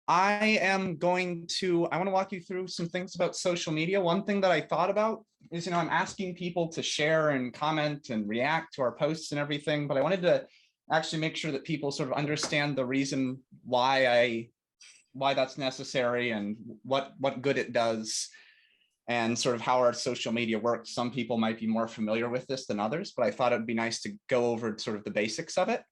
I want to walk you through some things about social media. One thing that I thought about is, I'm asking people to share and comment and react to our posts and everything, but I wanted to actually make sure that people sort of understand the reason why that's necessary and what good it does and sort of how our social media works. Some people might be more familiar with this than others, but I thought it'd be nice to go over sort of the basics of it.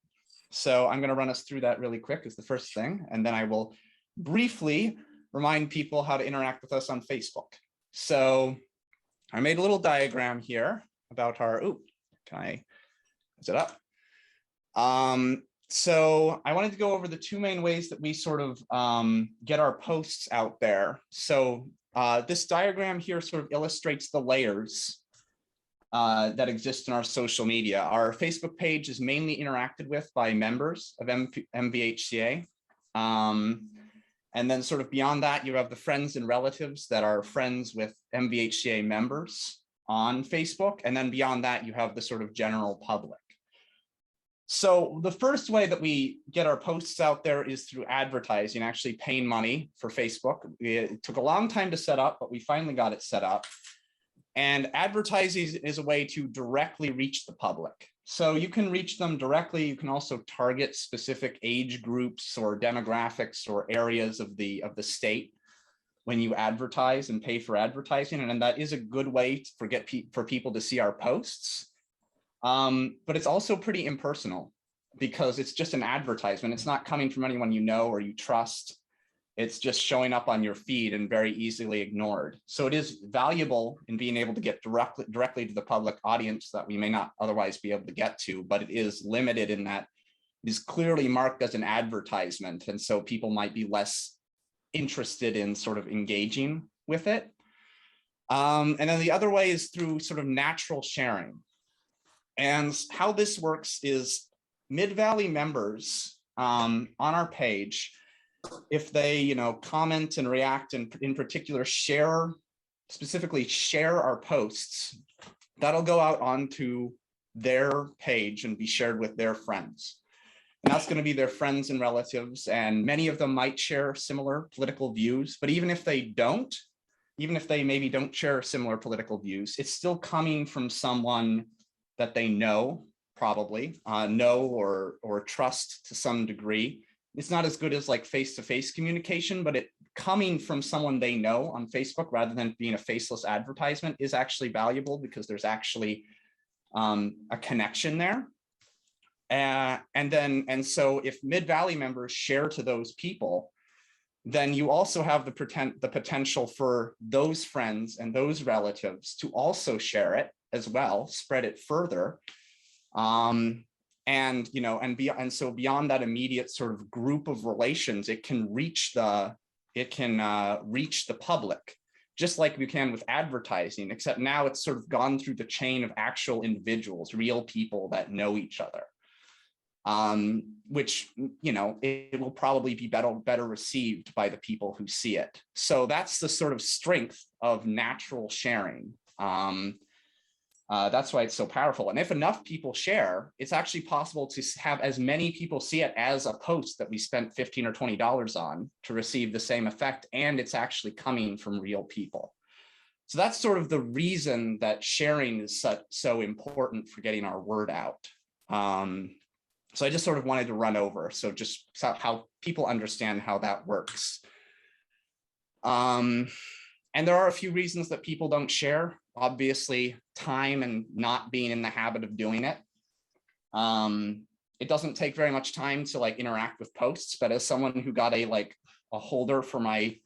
So I'm going to run us through that really quick as the first thing, and then I will briefly remind people how to interact with us on Facebook. So I made a little diagram here about is it up? So I wanted to go over the two main ways that we sort of get our posts out there. So this diagram here sort of illustrates the layers that exist in our social media. Our Facebook page is mainly interacted with by members of MVHCA. And then sort of beyond that, you have the friends and relatives that are friends with MVHCA members on Facebook. And then beyond that, you have the sort of general public. So the first way that we get our posts out there is through advertising, actually paying money for Facebook. It took a long time to set up, but we finally got it set up. And advertising is a way to directly reach the public. So you can reach them directly. You can also target specific age groups or demographics or areas of the state when you advertise and pay for advertising. And that is a good way for people to see our posts. But it's also pretty impersonal because it's just an advertisement. It's not coming from anyone you know or you trust. It's just showing up on your feed and very easily ignored. So it is valuable in being able to get directly to the public audience that we may not otherwise be able to get to, but it is limited in that it is clearly marked as an advertisement. And so people might be less interested in sort of engaging with it. And then the other way is through sort of natural sharing. And how this works is Mid-Valley members on our page, if they comment and react and in particular specifically share our posts, that'll go out onto their page and be shared with their friends. And that's going to be their friends and relatives. And many of them might share similar political views, but even if they maybe don't share similar political views, it's still coming from someone that they know, probably know or trust to some degree. It's not as good as like face-to-face communication, but it coming from someone they know on Facebook rather than being a faceless advertisement is actually valuable because there's actually a connection there. And so if Mid-Valley members share to those people, then you also have the potential for those friends and those relatives to also share it as well, spread it further. And so beyond that immediate sort of group of relations, it can reach the public, just like we can with advertising, except now it's sort of gone through the chain of actual individuals, real people that know each other, which it will probably be better received by the people who see it. So that's the sort of strength of natural sharing. That's why it's so powerful. And if enough people share, it's actually possible to have as many people see it as a post that we spent $15 or $20 on to receive the same effect. And it's actually coming from real people. So that's sort of the reason that sharing is so important for getting our word out. So I just sort of wanted to run over. So just how people understand how that works. And there are a few reasons that people don't share. Obviously, time and not being in the habit of doing it. It doesn't take very much time to like interact with posts, but as someone who got a holder for my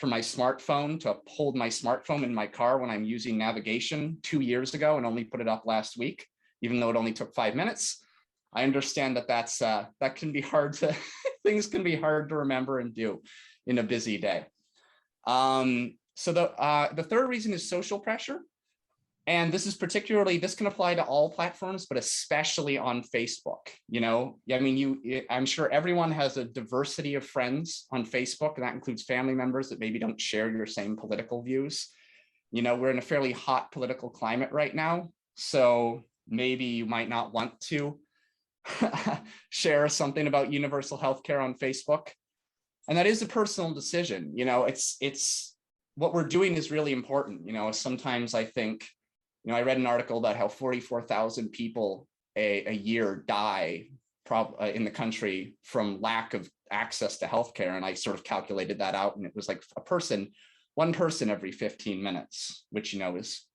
smartphone to hold my smartphone in my car when I'm using navigation 2 years ago and only put it up last week, even though it only took 5 minutes, I understand that that can be hard to things can be hard to remember and do in a busy day. So the third reason is social pressure. And this can apply to all platforms, but especially on Facebook. I'm sure everyone has a diversity of friends on Facebook, and that includes family members that maybe don't share your same political views. We're in a fairly hot political climate right now. So maybe you might not want to share something about universal healthcare on Facebook. And that is a personal decision. You know, it's what we're doing is really important. You know, sometimes I think, you know, I read an article about how 44,000 people a year die in the country from lack of access to healthcare. And I sort of calculated that out, and it was like one person every 15 minutes, which, you know, is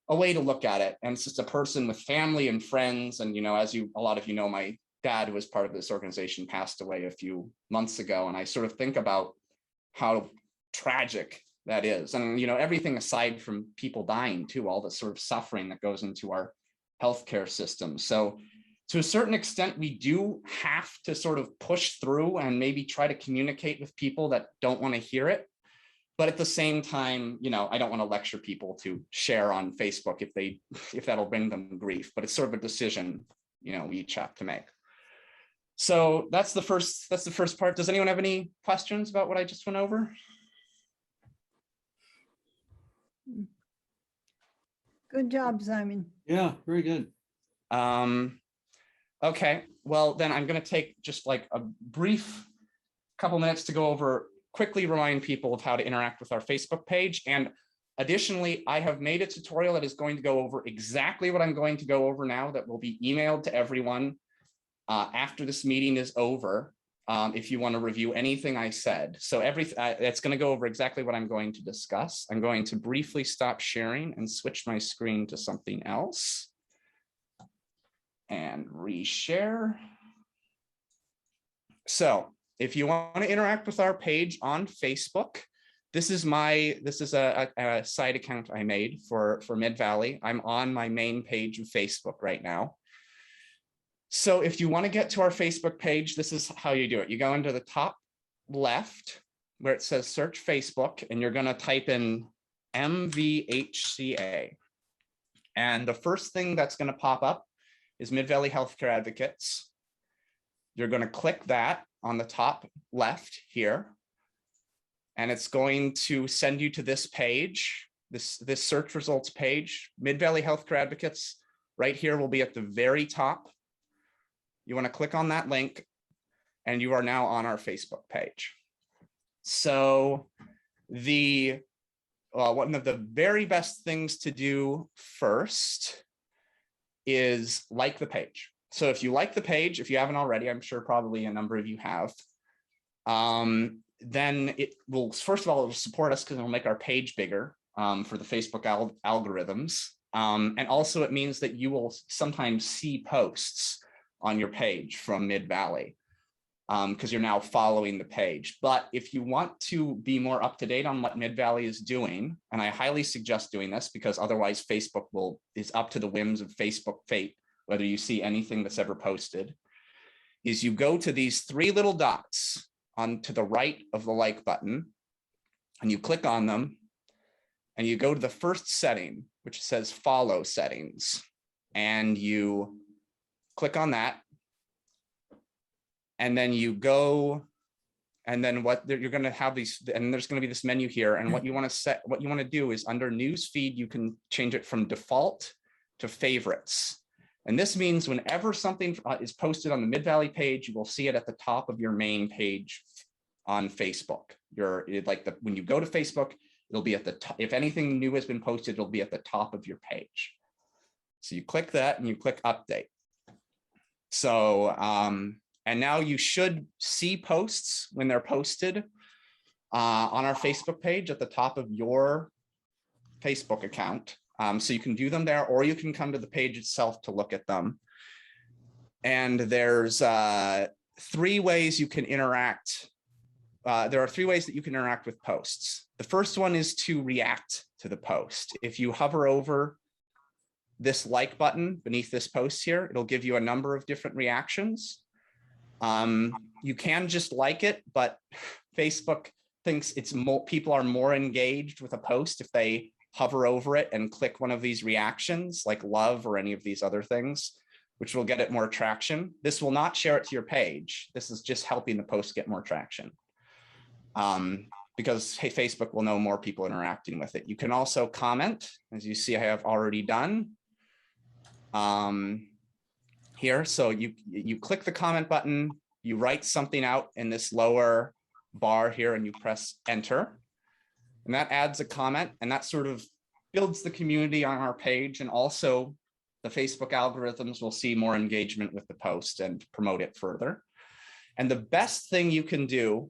a way to look at it. And it's just a person with family and friends. And, you know, as a lot of you know, my dad, who was part of this organization, passed away a few months ago. And I sort of think about how tragic that is. And, you know, everything aside from people dying too, all the sort of suffering that goes into our healthcare system. So to a certain extent, we do have to sort of push through and maybe try to communicate with people that don't want to hear it. But at the same time, you know, I don't want to lecture people to share on Facebook if that'll bring them grief, but it's sort of a decision, you know, we each have to make. So that's the first part. Does anyone have any questions about what I just went over? Good job, Simon. Yeah, very good. Okay, well, then I'm going to take just like a brief couple minutes to go over, quickly remind people of how to interact with our Facebook page. And additionally, I have made a tutorial that is going to go over exactly what I'm going to go over now, that will be emailed to everyone after this meeting is over, if you want to review anything I said. So it's going to go over exactly what I'm going to discuss. I'm going to briefly stop sharing and switch my screen to something else and reshare. So if you want to interact with our page on Facebook, this is a side account I made for Mid-Valley. I'm on my main page of Facebook right now. So if you want to get to our Facebook page, this is how you do it. You go into the top left where it says search Facebook, and you're going to type in MVHCA. And the first thing that's going to pop up is Mid-Valley Healthcare Advocates. You're going to click that on the top left here, and it's going to send you to this page, this search results page. Mid-Valley Healthcare Advocates right here will be at the very top. You want to click on that link, and you are now on our Facebook page. So one of the very best things to do first is like the page. So if you like the page, if you haven't already, I'm sure probably a number of you have, then it will, first of all, it will support us because it'll make our page bigger for the Facebook algorithms. And also it means that you will sometimes see posts on your page from Mid-Valley because you're now following the page. But if you want to be more up to date on what Mid-Valley is doing, and I highly suggest doing this because otherwise Facebook is up to the whims of Facebook fate, whether you see anything that's ever posted, is you go to these three little dots on to the right of the like button, and you click on them, and you go to the first setting, which says follow settings, and you click on that, and then you go, and then you're going to have these, and there's going to be this menu here, and what you want to do is under news feed, you can change it from default to favorites. And this means whenever something is posted on the Mid-Valley page, you will see it at the top of your main page on Facebook. When you go to Facebook, it'll be at the top. If anything new has been posted, it'll be at the top of your page. So you click that and you click update. So, and now you should see posts when they're posted on our Facebook page at the top of your Facebook account. So you can view them there, or you can come to the page itself to look at them. And there's three ways you can interact. There are three ways that you can interact with posts. The first one is to react to the post. If you hover over this like button beneath this post here, it'll give you a number of different reactions. You can just like it, but Facebook thinks people are more engaged with a post if they hover over it and click one of these reactions like love or any of these other things, which will get it more traction. This will not share it to your page. This is just helping the post get more traction. Because hey, Facebook will know more people interacting with it. You can also comment, as you see I have already done here. So you click the comment button, you write something out in this lower bar here and you press enter. And that adds a comment, and that sort of builds the community on our page. And also the Facebook algorithms will see more engagement with the post and promote it further. And the best thing you can do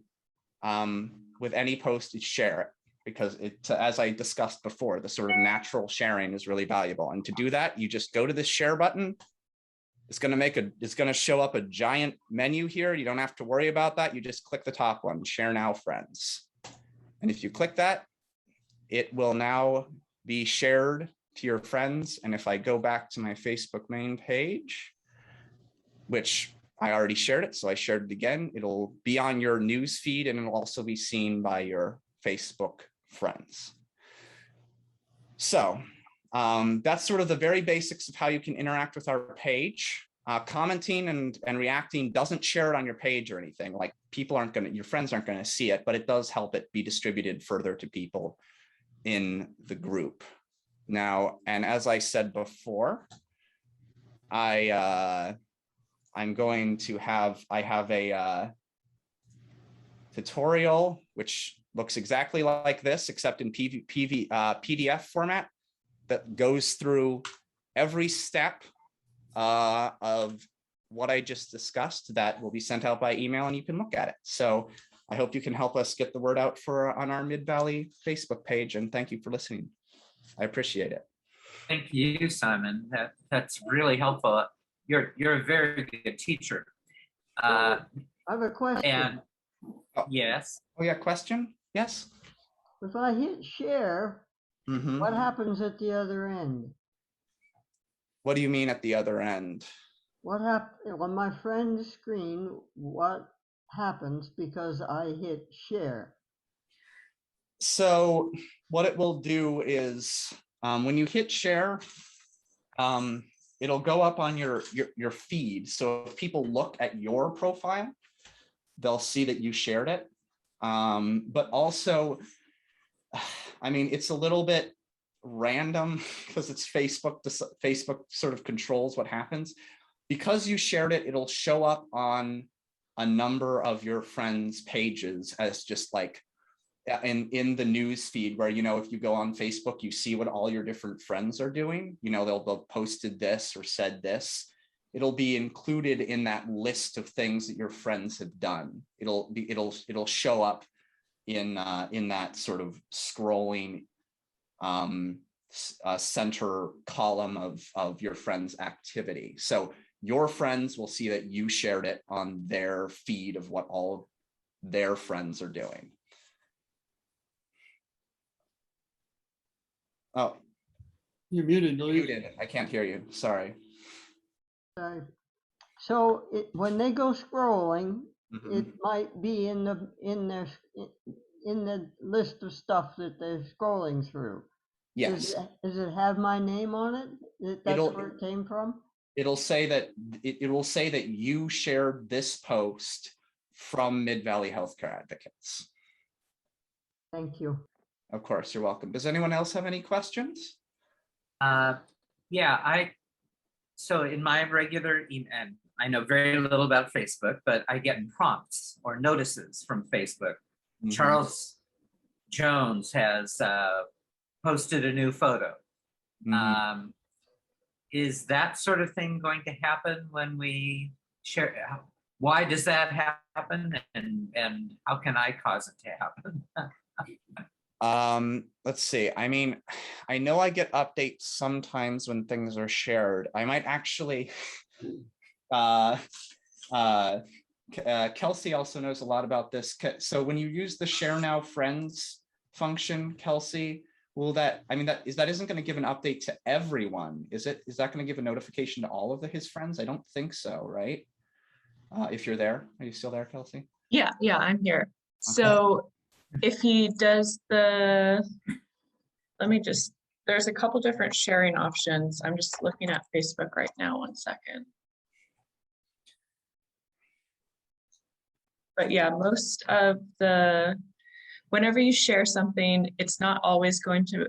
with any post is share it, because as I discussed before, the sort of natural sharing is really valuable. And to do that, you just go to this share button. It's going to show up a giant menu here. You don't have to worry about that. You just click the top one, share now friends. And if you click that, it will now be shared to your friends. And if I go back to my Facebook main page, which I already shared it, so I shared it again, it'll be on your news feed, and it'll also be seen by your Facebook friends. So that's sort of the very basics of how you can interact with our page. Commenting and reacting doesn't share it on your page or anything. Like your friends aren't going to see it, but it does help it be distributed further to people in the group. Now, and as I said before, I have a tutorial which looks exactly like this, except in PDF format, that goes through every step of what I just discussed, that will be sent out by email, and you can look at it. So I hope you can help us get the word out on our Mid-Valley Facebook page, and thank you for listening. I appreciate it. Thank you, Simon. That's really helpful. You're a very good teacher. I have a question. And yes. Oh yeah, question? Yes. If I hit share, what happens at the other end? What do you mean at the other end? What happens on my friend's screen? What happens because I hit share? So what it will do is when you hit share, it'll go up on your feed. So if people look at your profile, they'll see that you shared it. But also, I mean, it's a little bit random because it's Facebook. Facebook sort of controls what happens. Because you shared it, it'll show up on a number of your friends' pages as just like in the news feed, where, if you go on Facebook, you see what all your different friends are doing. They'll posted this or said this. It'll be included in that list of things that your friends have done. It'll show up in that sort of scrolling center column of your friends' activity. So your friends will see that you shared it on their feed of what all of their friends are doing. Oh, you're muted. Muted. I can't hear you. Sorry. So when they go scrolling, it might be in the list of stuff that they're scrolling through. Yes. Does it have my name on it? That's where it came from? It'll say that you shared this post from Mid-Valley Healthcare Advocates. Thank you. Of course, you're welcome. Does anyone else have any questions? Yeah, so in my regular email, I know very little about Facebook, but I get prompts or notices from Facebook. Charles Jones has posted a new photo. Is that sort of thing going to happen when we share? Why does that happen, and how can I cause it to happen? Let's see. I mean, I know I get updates sometimes when things are shared. I might actually, Kelsey also knows a lot about this. So when you use the share now friends function, Kelsey, that isn't going to give an update to everyone, is it? Is that going to give a notification to all of his friends? I don't think so, right? If you're there, are you still there, Kelsey? Yeah, I'm here. Okay. So if he does there's a couple different sharing options. I'm just looking at Facebook right now, 1 second. But yeah, most of whenever you share something, it's not always going to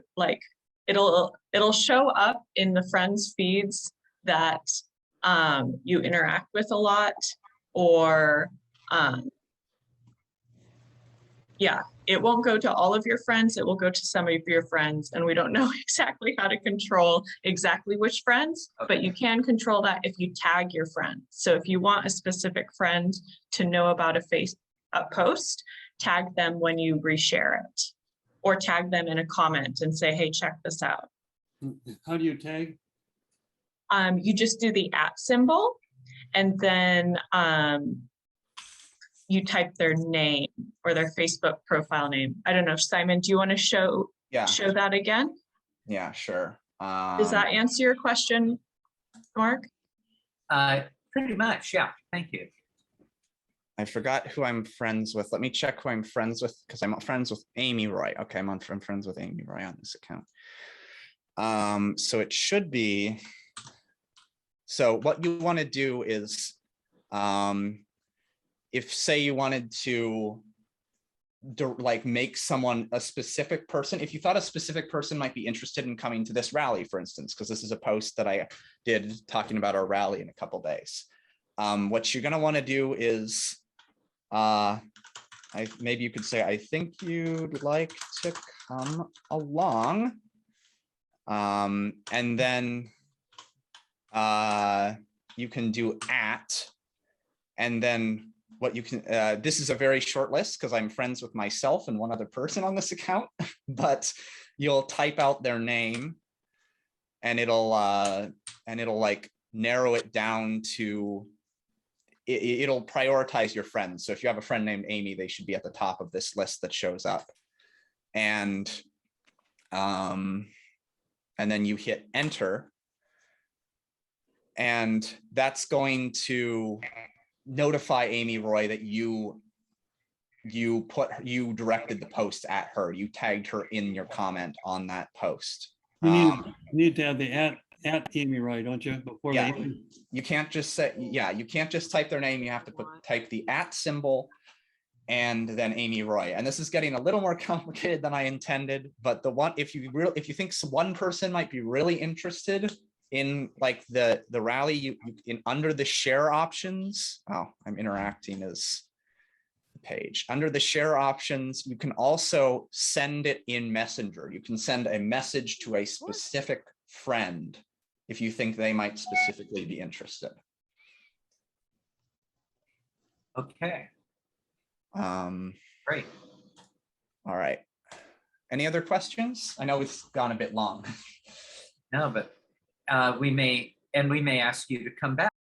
it'll show up in the friends feeds that you interact with a lot, or Yeah, it won't go to all of your friends. It will go to some of your friends, and we don't know exactly how to control exactly which friends, but you can control that if you tag your friend. So if you want a specific friend to know about a post, tag them when you reshare it, or tag them in a comment and say, hey, check this out. How do you tag? You just do the @ symbol, and then you type their name or their Facebook profile name. I don't know, Simon, do you want to show that again? Yeah, sure. Does that answer your question, Mark? Pretty much, yeah. Thank you. I forgot who I'm friends with. Let me check who I'm friends with, because I'm friends with Amy Roy. Okay, I'm friends with Amy Roy on this account. So it should be, so what you want to do is, if say you wanted to like make someone a specific person, if you thought a specific person might be interested in coming to this rally, for instance, because this is a post that I did talking about our rally in a couple days. What you're going to want to do is, maybe you could say, I think you'd like to come along. And then you can do @ and then what you can, this is a very short list because I'm friends with myself and one other person on this account, but you'll type out their name and it'll like narrow it down to, it'll prioritize your friends. So if you have a friend named Amy, they should be at the top of this list that shows up. And then you hit enter. And that's going to notify Amy Roy that you directed the post at her. You tagged her in your comment on that post. You need to have the at Amy Roy, don't you? Before Yeah, the you can't just say, you can't just type their name. You have to type the @ symbol and then Amy Roy. And this is getting a little more complicated than I intended, but the one, if you think one person might be really interested in like the rally, you under the share options, I'm interacting as the page. Under the share options, you can also send it in Messenger. You can send a message to a specific friend if you think they might specifically be interested. Okay. Great. All right. Any other questions? I know it's gone a bit long. No, but we may ask you to come back.